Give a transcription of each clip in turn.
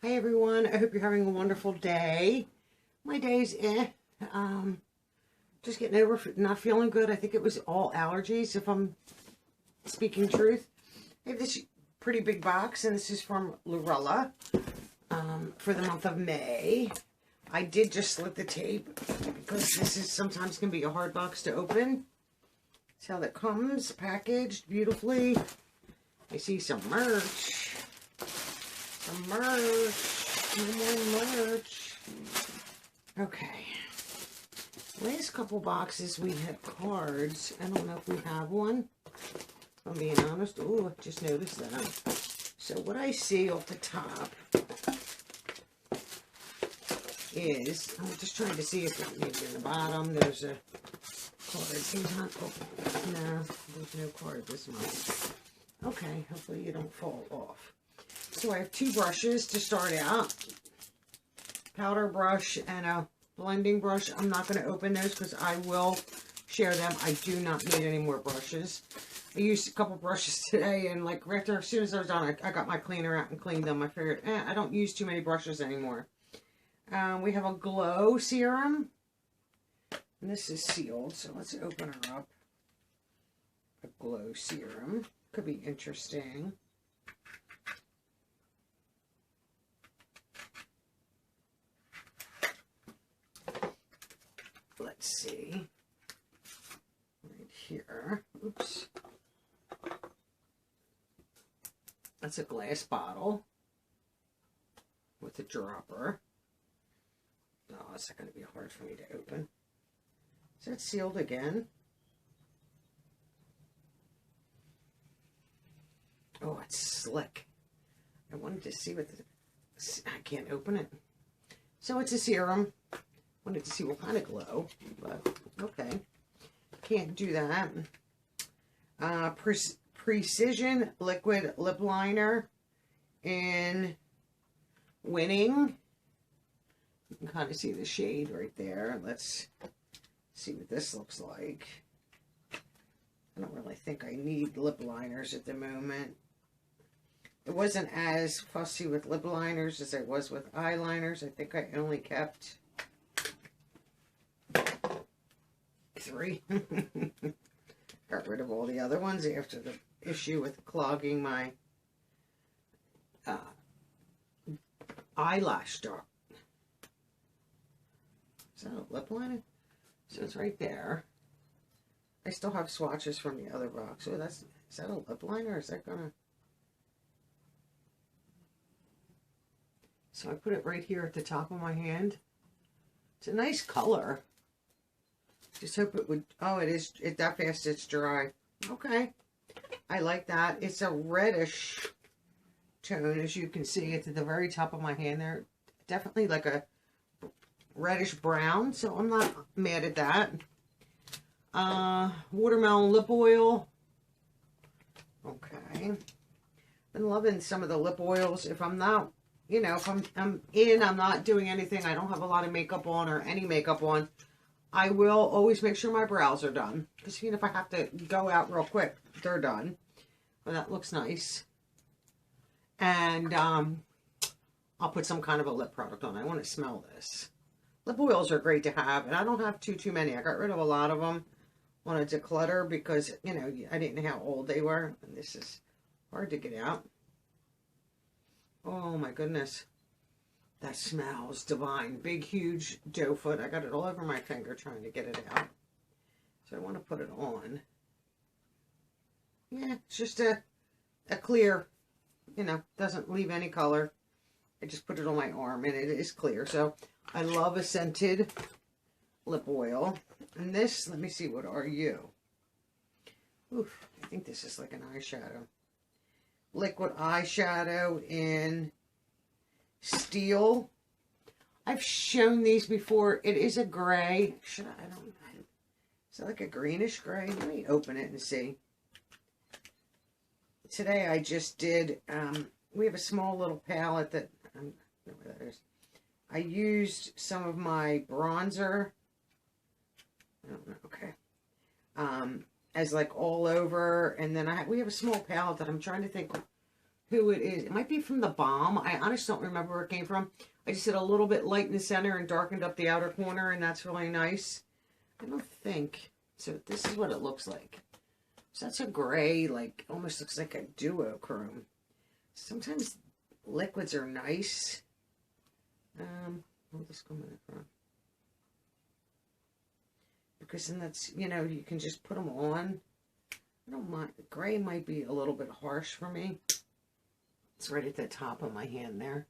Hi everyone, I hope you're having a wonderful day. My day's just getting over not feeling good. I think it was all allergies, if I'm speaking truth. I have this pretty big box, and this is from Lurella for the month of May. I did just slit the tape because this is sometimes going to be a hard box to open. That's how that comes, packaged beautifully. I see some merch. Some merch. More merch. Okay. Last couple boxes we had cards. I don't know if we have one. If I'm being honest. Oh, I just noticed that. So what I see off the top is, I'm just trying to see if it maybe in the bottom there's a card. No, there's no card this month. Okay, hopefully you don't fall off. So I have two brushes to start out. Powder brush and a blending brush. I'm not going to open those because I will share them. I do not need any more brushes. I used a couple brushes today, and like right there, as soon as I was done, I got my cleaner out and cleaned them. I figured, I don't use too many brushes anymore. We have a glow serum. And this is sealed, so let's open her up. A glow serum. Could be interesting. Let's see. Right here. Oops. That's a glass bottle with a dropper. Oh, is that going to be hard for me to open? Is that sealed again? Oh, it's slick. I wanted to see what I can't open it. So it's a serum. Wanted to see what kind of glow, but okay. Can't do that. Precision liquid lip liner in Winning. You can kind of see the shade right there. Let's see what this looks like. I don't really think I need lip liners at the moment. It wasn't as fussy with lip liners as I was with eyeliners. I think I only kept 3. Got rid of all the other ones after the issue with clogging my eyelash dot. Is that a lip liner? So it's right there. I still have swatches from the other box. Oh, is that a lip liner? Is that gonna? So I put it right here at the top of my hand. It's a nice color. Just hope it would, oh, it is, that fast it's dry. Okay. I like that. It's a reddish tone, as you can see. It's at the very top of my hand there. Definitely like a reddish brown, so I'm not mad at that. Watermelon lip oil. Okay. Been loving some of the lip oils. If I'm not, you know, if I'm not doing anything, I don't have a lot of makeup on or any makeup on, I will always make sure my brows are done. Because even if I have to go out real quick, they're done. Well, that looks nice. And I'll put some kind of a lip product on. I want to smell this. Lip oils are great to have. And I don't have too many. I got rid of a lot of them. Wanted to declutter because, you know, I didn't know how old they were. And this is hard to get out. Oh my goodness. That smells divine. Big, huge doe foot. I got it all over my finger trying to get it out. So I want to put it on. Yeah, it's just a clear, you know, doesn't leave any color. I just put it on my arm and it is clear. So I love a scented lip oil. And this, let me see, what are you? Oof, I think this is like an eyeshadow. Liquid eyeshadow in Steel. I've shown these before. It is a gray. Is it like a greenish gray? Let me open it and see. Today I just did, we have a small little palette that, I don't know where that is. I used some of my bronzer. I don't know, okay. As like all over, and then we have a small palette that I'm trying to think who it is. It might be from the Balm. I honestly don't remember where it came from. I just did a little bit light in the center and darkened up the outer corner, and that's really nice. I don't think. So this is what it looks like. So that's a gray, like, almost looks like a duochrome. Sometimes liquids are nice. I'll just come in front. Because then that's, you know, you can just put them on. I don't mind. Gray might be a little bit harsh for me. It's right at the top of my hand there.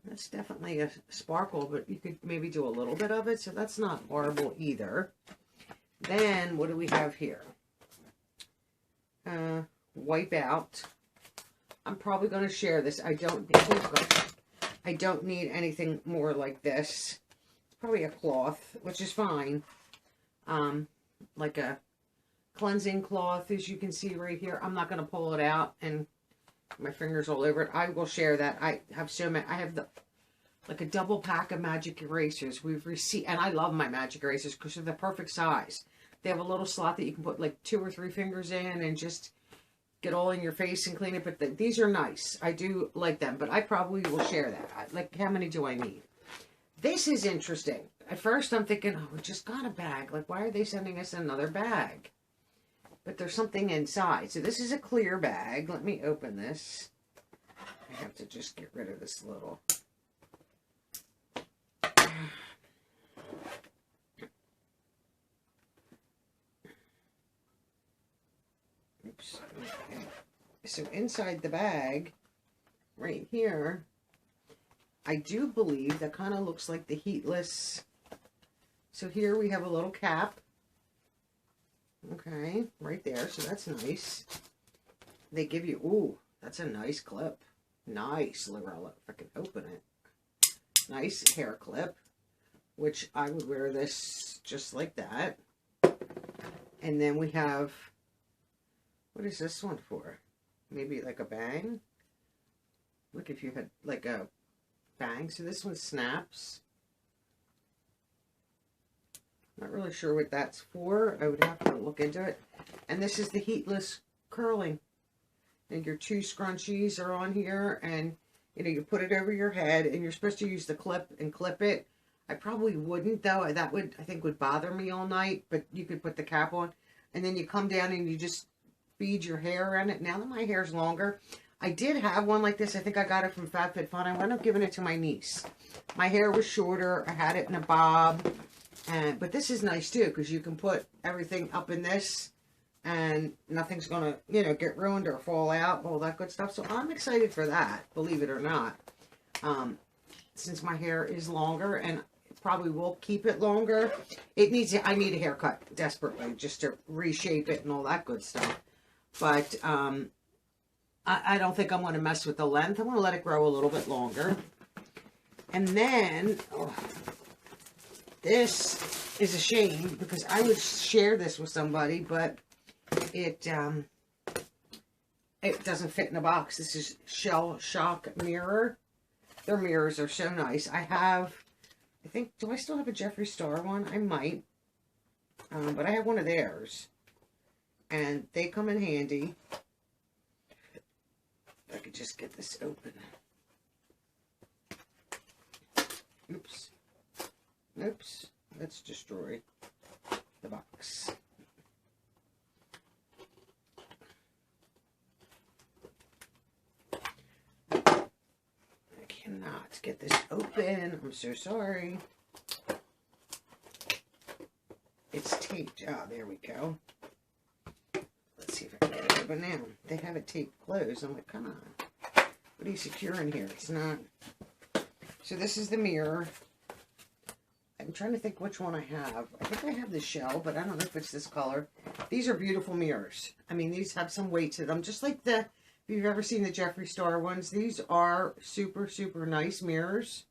That's definitely a sparkle, but you could maybe do a little bit of it, so that's not horrible either. Then, what do we have here? Wipe Out. I'm probably going to share this. I don't need anything more like this. It's probably a cloth, which is fine. Like a cleansing cloth, as you can see right here. I'm not going to pull it out and my fingers all over it. I will share that. I have so many. I have like a double pack of magic erasers. We've received, and I love my magic erasers because they're the perfect size. They have a little slot that you can put like 2 or 3 fingers in and just get all in your face and clean it. But these are nice. I do like them, but I probably will share that. Like, how many do I need? This is interesting. At first I'm thinking, oh, we just got a bag. Like, why are they sending us another bag? But there's something inside. So this is a clear bag. Let me open this. I have to just get rid of this little. Oops. Okay. So inside the bag, right here, I do believe that kind of looks like the heatless. So here we have a little cap. Okay, right there. So that's nice. They give you, ooh, that's a nice clip. Nice, Lurella, if I can open it. Nice hair clip, which I would wear this just like that. And then we have, what is this one for? Maybe like a bang? Look, if you had like a bang. So this one snaps. Not really sure what that's for. I would have to look into it. And this is the heatless curling. And your 2 scrunchies are on here, and you know, you put it over your head, and you're supposed to use the clip and clip it. I probably wouldn't, though. That would, I think, would bother me all night. But you could put the cap on, and then you come down and you just feed your hair around it. Now that my hair's longer, I did have one like this. I think I got it from FabFitFun. I wound up giving it to my niece. My hair was shorter. I had it in a bob. But this is nice too, because you can put everything up in this and nothing's going to, you know, get ruined or fall out, all that good stuff. So I'm excited for that, believe it or not. Since my hair is longer, and probably will keep it longer. I need a haircut desperately just to reshape it and all that good stuff. But I don't think I'm going to mess with the length. I'm going to let it grow a little bit longer. And then, this is a shame because I would share this with somebody, but it doesn't fit in a box. This is Shell Shock Mirror. Their mirrors are so nice. I think, do I still have a Jeffree Star one? I might. But I have one of theirs. And they come in handy. If I could just get this open. Oops. Oops. Let's destroy the box. I cannot get this open. I'm so sorry. It's taped. Ah, there we go. Let's see if I can get it open now. They have it taped closed. I'm like, come on. What are you securing here? It's not. So this is the mirror. I'm trying to think which one I have. I think I have the shell, but I don't know if it's this color. These are beautiful mirrors. I mean, these have some weight to them. Just like if you've ever seen the Jeffree Star ones, these are super, super nice mirrors.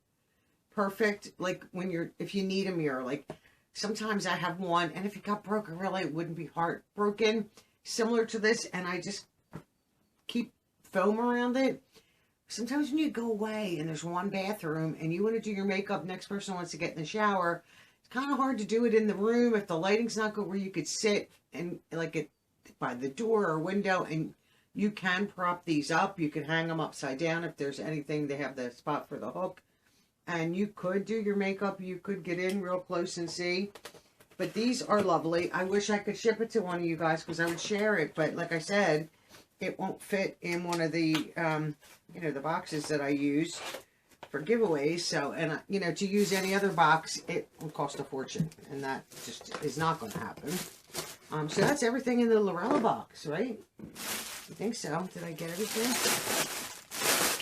Perfect, like if you need a mirror. Like, sometimes I have one, and if it got broken, really, it wouldn't be heartbroken. Similar to this, and I just keep foam around it. Sometimes when you go away and there's one bathroom and you want to do your makeup, next person wants to get in the shower, it's kind of hard to do it in the room if the lighting's not good where you could sit and like by the door or window, and you can prop these up. You can hang them upside down if there's anything. They have the spot for the hook, and you could do your makeup. You could get in real close and see. But these are lovely. I wish I could ship it to one of you guys because I would share it. But like I said, it won't fit in one of the, you know, the boxes that I use for giveaways. So, and you know, to use any other box, it will cost a fortune, and that just is not going to happen. So that's everything in the Lurella box, right? I think so. Did I get everything?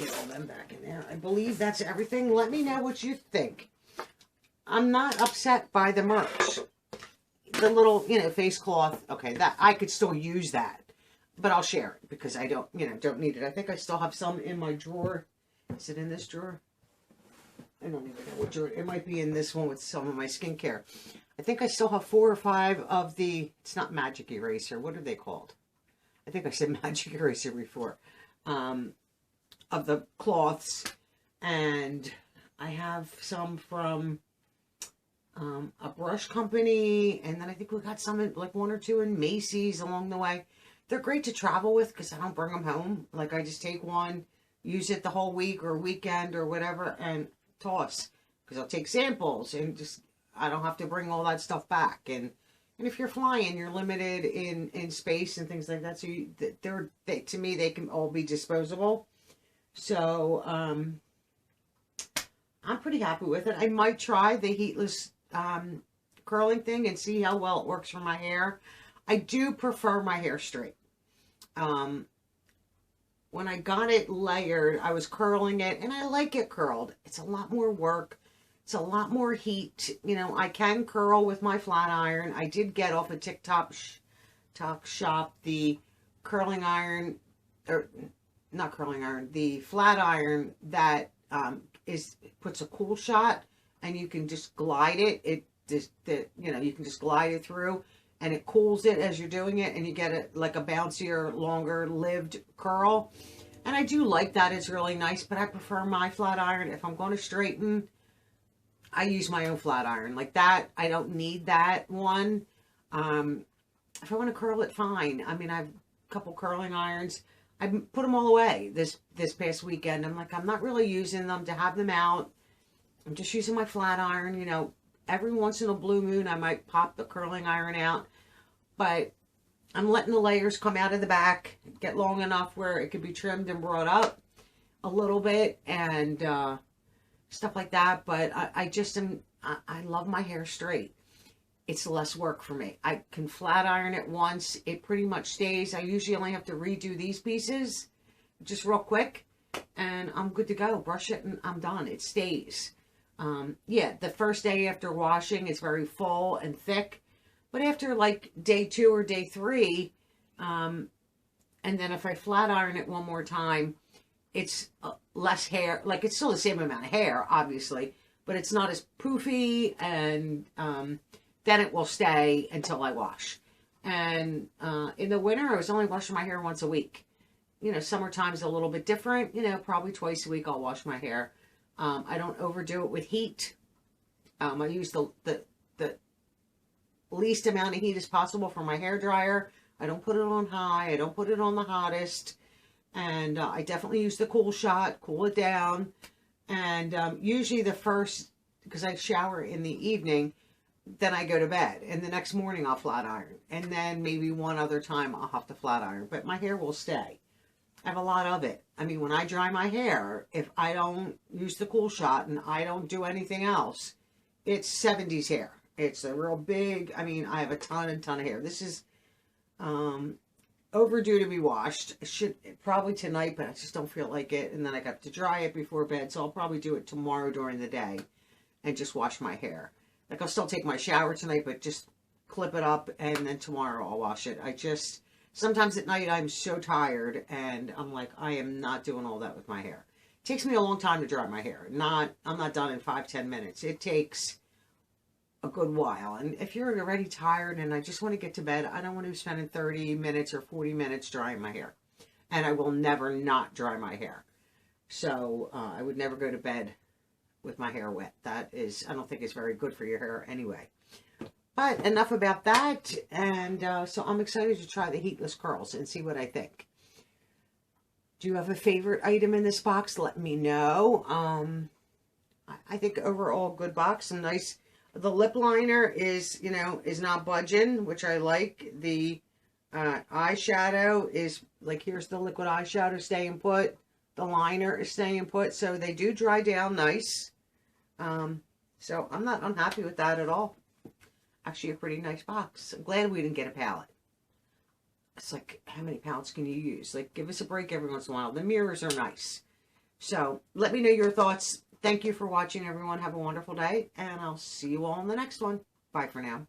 Get all them back in there. I believe that's everything. Let me know what you think. I'm not upset by the merch. The little, you know, face cloth. Okay, that I could still use that, but I'll share it because I don't, you know, don't need it. I think I still have some in my drawer. Is it in this drawer? I don't even know what drawer. It might be in this one with some of my skincare. I think I still have 4 or 5 of the, it's not magic eraser. What are they called? I think I said magic eraser before. Of the cloths. And I have some from a brush company. And then I think we got some, in, like 1 or 2 in Macy's along the way. They're great to travel with because I don't bring them home. Like I just take one, use it the whole week or weekend or whatever, and toss. Because I'll take samples and just, I don't have to bring all that stuff back. And if you're flying, you're limited in space and things like that. So to me, they can all be disposable. So I'm pretty happy with it. I might try the heatless curling thing and see how well it works for my hair. I do prefer my hair straight. When I got it layered, I was curling it, and I like it curled. It's a lot more work. It's a lot more heat. You know, I can curl with my flat iron. I did get off a TikTok shop the curling iron, or not curling iron, the flat iron that puts a cool shot, and you can just glide it. You know, you can just glide it through, and it cools it as you're doing it, and you get it like a bouncier, longer lived curl. And I do like that. It's really nice, but I prefer my flat iron. If I'm going to straighten, I use my own flat iron. Like that, I don't need that one. If I want to curl it, fine. I mean, I have a couple curling irons. I put them all away this past weekend. I'm like, I'm not really using them to have them out. I'm just using my flat iron. You know, every once in a blue moon, I might pop the curling iron out. But I'm letting the layers come out of the back, get long enough where it could be trimmed and brought up a little bit, and stuff like that. But I just am, I love my hair straight. It's less work for me. I can flat iron it once. It pretty much stays. I usually only have to redo these pieces just real quick, and I'm good to go. Brush it and I'm done. It stays. Yeah, the first day after washing, it's very full and thick. But after like day 2 or day 3, and then if I flat iron it one more time, it's less hair. Like, it's still the same amount of hair, obviously, but it's not as poofy, and then it will stay until I wash. And in the winter, I was only washing my hair once a week. You know, summertime's a little bit different. You know, probably twice a week I'll wash my hair. I don't overdo it with heat. I use the least amount of heat as possible for my hair dryer. I don't put it on high. I don't put it on the hottest. And I definitely use the cool shot, cool it down. And usually the first, because I shower in the evening, then I go to bed. And the next morning I'll flat iron. And then maybe one other time I'll have to flat iron. But my hair will stay. I have a lot of it. I mean, when I dry my hair, if I don't use the cool shot and I don't do anything else, it's 70s hair. It's a real big, I mean, I have a ton of hair. This is overdue to be washed. I should probably tonight, but I just don't feel like it. And then I got to dry it before bed, so I'll probably do it tomorrow during the day and just wash my hair. Like, I'll still take my shower tonight, but just clip it up, and then tomorrow I'll wash it. Sometimes at night I'm so tired, and I'm like, I am not doing all that with my hair. It takes me a long time to dry my hair. I'm not done in 5-10 minutes. It takes a good while. And if you're already tired and I just want to get to bed, I don't want to be spending 30 minutes or 40 minutes drying my hair. And I will never not dry my hair. So I would never go to bed with my hair wet. That is, I don't think it's very good for your hair anyway. But enough about that. And so I'm excited to try the heatless curls and see what I think. Do you have a favorite item in this box? Let me know. I think overall good box. And nice. The lip liner is, you know, is not budging, which I like. The eyeshadow is, like, here's the liquid eyeshadow staying put. The liner is staying put. So they do dry down nice. So I'm not unhappy with that at all. Actually, a pretty nice box. I'm glad we didn't get a palette. It's like, how many palettes can you use? Like, give us a break every once in a while. The mirrors are nice. So let me know your thoughts. Thank you for watching, everyone. Have a wonderful day, and I'll see you all in the next one. Bye for now.